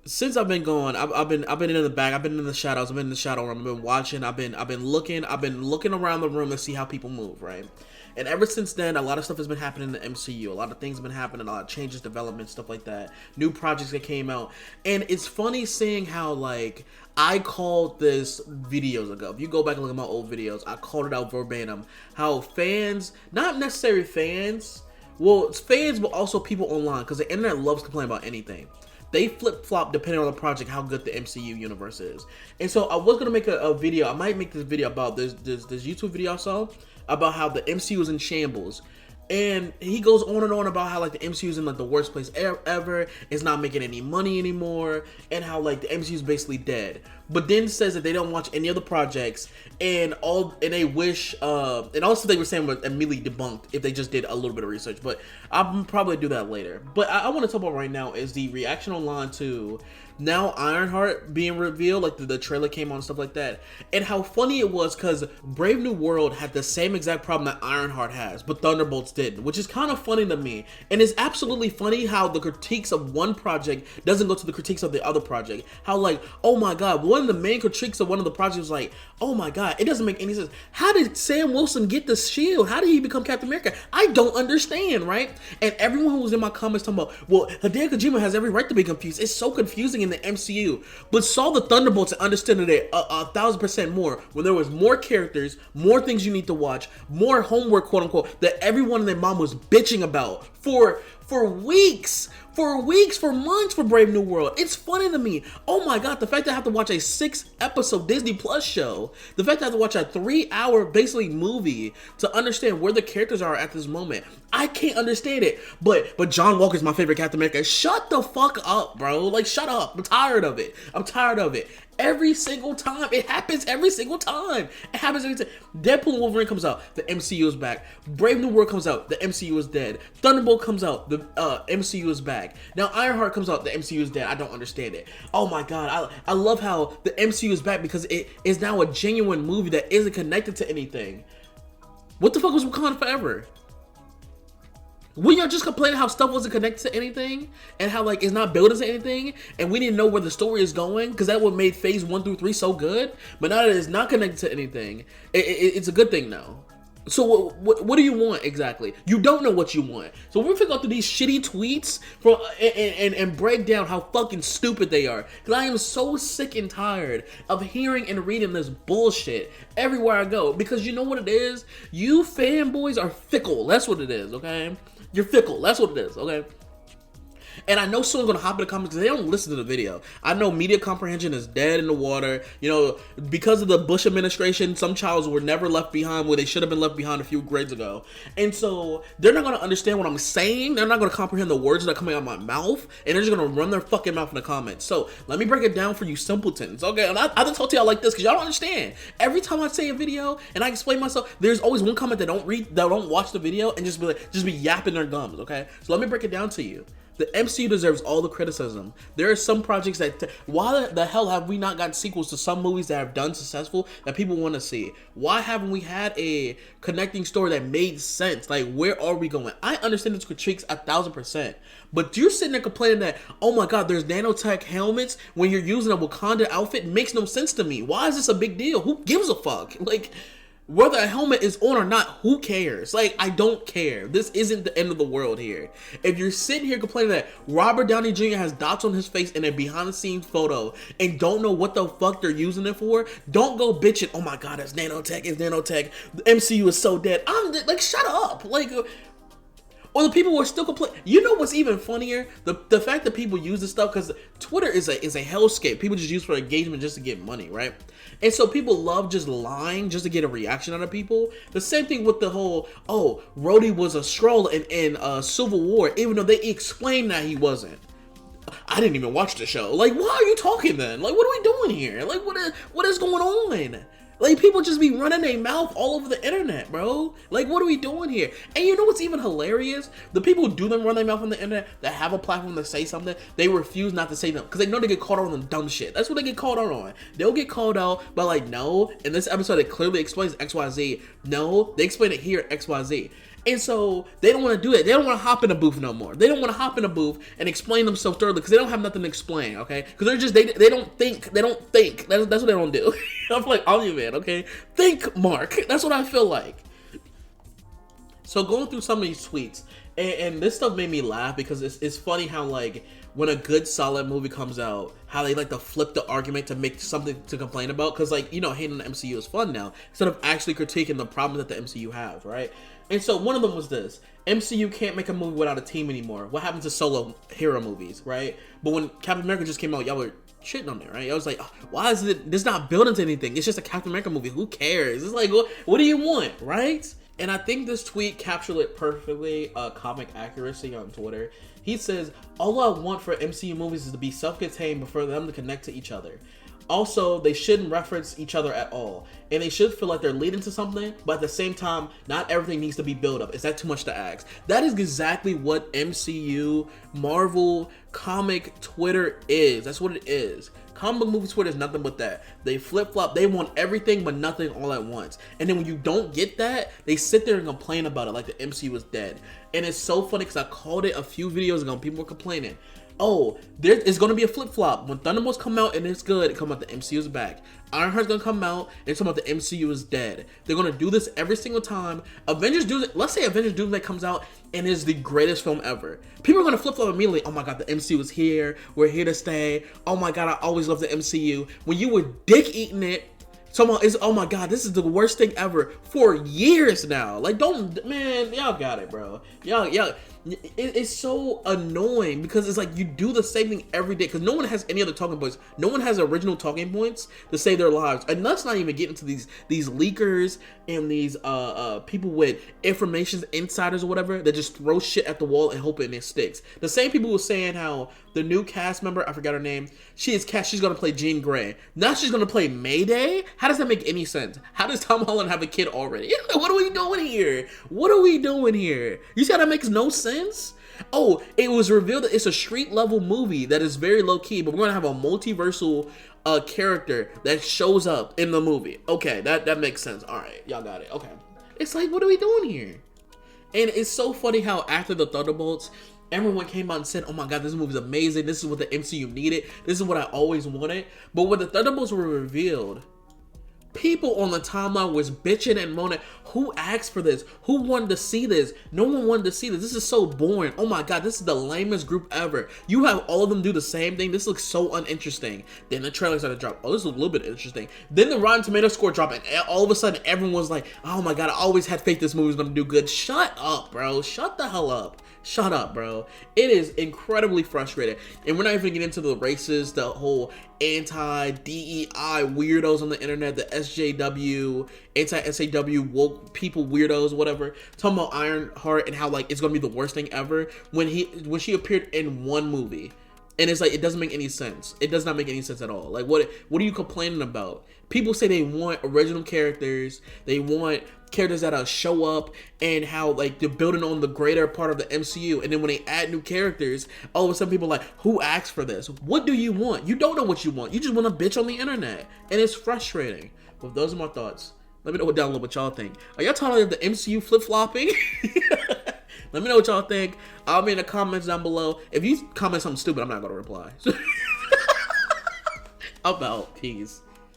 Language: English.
since I've been gone, I've been in the back. I've been in the shadows. I've been in the shadow room. I've been watching. I've been looking around the room to see how people move, right? And ever since then, a lot of stuff has been happening in the MCU. A lot of things have been happening. A lot of changes, development, stuff like that. New projects that came out, and it's funny seeing how like I called this videos ago. If you go back and look at my old videos, I called it out verbatim. How fans, not necessarily fans, well, it's fans, but also people online, because the internet loves to complain about anything. They flip flop depending on the project, how good the MCU universe is. And so I was gonna make a video. I might make this video about this YouTube video I saw about how the MCU is in shambles. And he goes on and on about how like the MCU is in like the worst place ever. It's not making any money anymore, and how like the MCU is basically dead. But then says that they don't watch any other projects, and they wish and also they were saying was immediately debunked if they just did a little bit of research. But I'll probably do that later. But I want to talk about right now is the reaction online to now Ironheart being revealed, like the trailer came on and stuff like that, and how funny it was because Brave New World had the same exact problem that Ironheart has, but Thunderbolts didn't, which is kind of funny to me. And it's absolutely funny how the critiques of one project doesn't go to the critiques of the other project. How like, oh my god, one of the main critiques of one of the projects was like, oh my god, it doesn't make any sense. How did Sam Wilson get the shield? How did he become Captain America? I don't understand, right? And everyone who was in my comments talking about, well, Hideo Kojima has every right to be confused. It's so confusing in the MCU, but saw the Thunderbolts and understood it 1,000% more when there was more characters, more things you need to watch, more homework, quote unquote, that everyone and their mom was bitching about for weeks, for months for Brave New World. It's funny to me. Oh my god, the fact that I have to watch a 6-episode Disney Plus show, the fact that I have to watch a 3-hour basically movie to understand where the characters are at this moment. I can't understand it. But John Walker's my favorite Captain America. Shut the fuck up, bro. Like, shut up. I'm tired of it. Every single time. It happens every single time. It happens every time. Deadpool and Wolverine comes out, the MCU is back. Brave New World comes out, the MCU is dead. Thunderbolt comes out, the MCU is back. Now Ironheart comes out, the MCU is dead. I don't understand it. Oh my god, I love how the MCU is back because it is now a genuine movie that isn't connected to anything. What the fuck was Wakanda Forever? When y'all just complaining how stuff wasn't connected to anything and how like it's not building to anything and we didn't know where the story is going because that what made phase 1 through 3 so good, but now that it's not connected to anything, it's a good thing now. So what do you want exactly? You don't know what you want. So we're gonna go through these shitty tweets from and break down how fucking stupid they are. Because I am so sick and tired of hearing and reading this bullshit everywhere I go. Because you know what it is? You fanboys are fickle. That's what it is, okay? You're fickle. That's what it is, okay? And I know someone's gonna hop in the comments because they don't listen to the video. I know media comprehension is dead in the water. You know, because of the Bush administration, some childs were never left behind where they should have been left behind a few grades ago. And so they're not gonna understand what I'm saying. They're not gonna comprehend the words that are coming out of my mouth. And they're just gonna run their fucking mouth in the comments. So let me break it down for you simpletons, okay? And I just talk to y'all like this because y'all don't understand. Every time I say a video and I explain myself, there's always one comment that don't watch the video and just be yapping their gums, okay? So let me break it down to you. The MCU deserves all the criticism. There are some projects that, why the hell have we not gotten sequels to some movies that have done successful that people want to see? Why haven't we had a connecting story that made sense? Like, where are we going? I understand this critiques 1,000%, but you're sitting there complaining that, oh my god, there's nanotech helmets when you're using a Wakanda outfit. It makes no sense to me. Why is this a big deal? Who gives a fuck? Like, whether a helmet is on or not, who cares? Like, I don't care. This isn't the end of the world here. If you're sitting here complaining that Robert Downey Jr. has dots on his face in a behind-the-scenes photo and don't know what the fuck they're using it for, don't go bitching, oh my god, it's nanotech, The MCU is so dead. I'm like, shut up. Like, or the people who are still complaining. You know what's even funnier? The fact that people use this stuff, because Twitter is a hellscape. People just use for engagement just to get money, right? And so people love just lying just to get a reaction out of people. The same thing with the whole, oh, Rhodey was a Skrull in Civil War, even though they explained that he wasn't. I didn't even watch the show. Like, why are you talking then? Like, what are we doing here? Like, what is going on? Like, people just be running their mouth all over the internet, bro. Like, what are we doing here? And you know what's even hilarious? The people who do them run their mouth on the internet, that have a platform to say something, they refuse not to say them because they know they get called out on dumb shit. That's what they get called out on. They'll get called out by like, no, in this episode it clearly explains XYZ. No, they explain it here XYZ. And so they don't want to do it. They don't want to hop in a booth no more. They don't want to hop in a booth and explain themselves thoroughly because they don't have nothing to explain, okay? Because they're just, they don't think. They don't think. That's what they don't do. I'm like, Omni-Man, okay? Think, Mark. That's what I feel like. So going through some of these tweets, and this stuff made me laugh because it's funny how, like, when a good solid movie comes out, how they like to flip the argument to make something to complain about. Because, like, you know, hating the MCU is fun now instead of actually critiquing the problems that the MCU have, right? And so one of them was this: MCU can't make a movie without a team anymore. What happens to solo hero movies, right? But when Captain America just came out, y'all were shitting on it, right? I was like, why is it this not building to anything? It's just a Captain America movie. Who cares? It's like, what do you want, right? And I think this tweet captured it perfectly, comic accuracy on Twitter. He says, all I want for MCU movies is to be self-contained but for them to connect to each other. Also, they shouldn't reference each other at all. And they should feel like they're leading to something, but at the same time, not everything needs to be built up. Is that too much to ask? That is exactly what MCU, Marvel, comic Twitter is. That's what it is. Comic book movie Twitter is nothing but that. They flip-flop. They want everything but nothing all at once. And then when you don't get that, they sit there and complain about it like the MCU is dead. And it's so funny because I called it a few videos ago and people were complaining. Oh, there is going to be a flip-flop. When Thunderbolts come out and it's good, it come out the MCU is back. Ironheart's going to come out and it's about the MCU is dead. They're going to do this every single time. Let's say Avengers Doomsday comes out and is the greatest film ever. People are going to flip-flop immediately. Oh my god, the MCU is here. We're here to stay. Oh my god, I always loved the MCU. When you were dick-eating it, someone is, oh my god, this is the worst thing ever for years now. Like, man, y'all got it, bro. Y'all. It's so annoying because it's like you do the same thing every day because no one has any other talking points. No one has original talking points to save their lives. And let's not even get into these leakers and these people with information insiders or whatever that just throw shit at the wall and hoping it sticks. The same people who were saying how the new cast member, I forgot her name, she's gonna play Jean Grey. Now she's gonna play Mayday? How does that make any sense? How does Tom Holland have a kid already? What are we doing here? What are we doing here? You see how that makes no sense? Oh, it was revealed that it's a street level movie that is very low key, but we're gonna have a multiversal character that shows up in the movie. Okay, that makes sense. All right, y'all got it. Okay, it's like, what are we doing here? And it's so funny how after the Thunderbolts, everyone came out and said, oh my god, this movie's amazing. This is what the MCU needed. This is what I always wanted. But when the Thunderbolts were revealed, people on the timeline was bitching and moaning. Who asked for this? Who wanted to see this? No one wanted to see this. This is so boring. Oh my god, this is the lamest group ever. You have all of them do the same thing. This looks so uninteresting. Then the trailer started to drop. Oh, this is a little bit interesting. Then the Rotten Tomatoes score dropped, and all of a sudden everyone was like, oh my god, I always had faith this movie was gonna do good. Shut up, bro. Shut the hell up. Shut up, bro. It is incredibly frustrating. And we're not even getting into the races, the whole anti-DEI weirdos on the internet, the SJW, anti-SAW woke people weirdos, whatever. Talking about Ironheart and how, like, it's gonna be the worst thing ever when she appeared in one movie. And it's like, it doesn't make any sense. It does not make any sense at all. Like, what are you complaining about? People say they want original characters. They want characters that show up and how, like, they're building on the greater part of the MCU. And then when they add new characters, all of a sudden people are like, who asked for this? What do you want? You don't know what you want. You just want to bitch on the internet. And it's frustrating. But those are my thoughts. Let me know down below what y'all think. Are y'all tired of the MCU flip-flopping? Let me know what y'all think. I'll be in the comments down below. If you comment something stupid, I'm not going to reply. I'm out. Peace.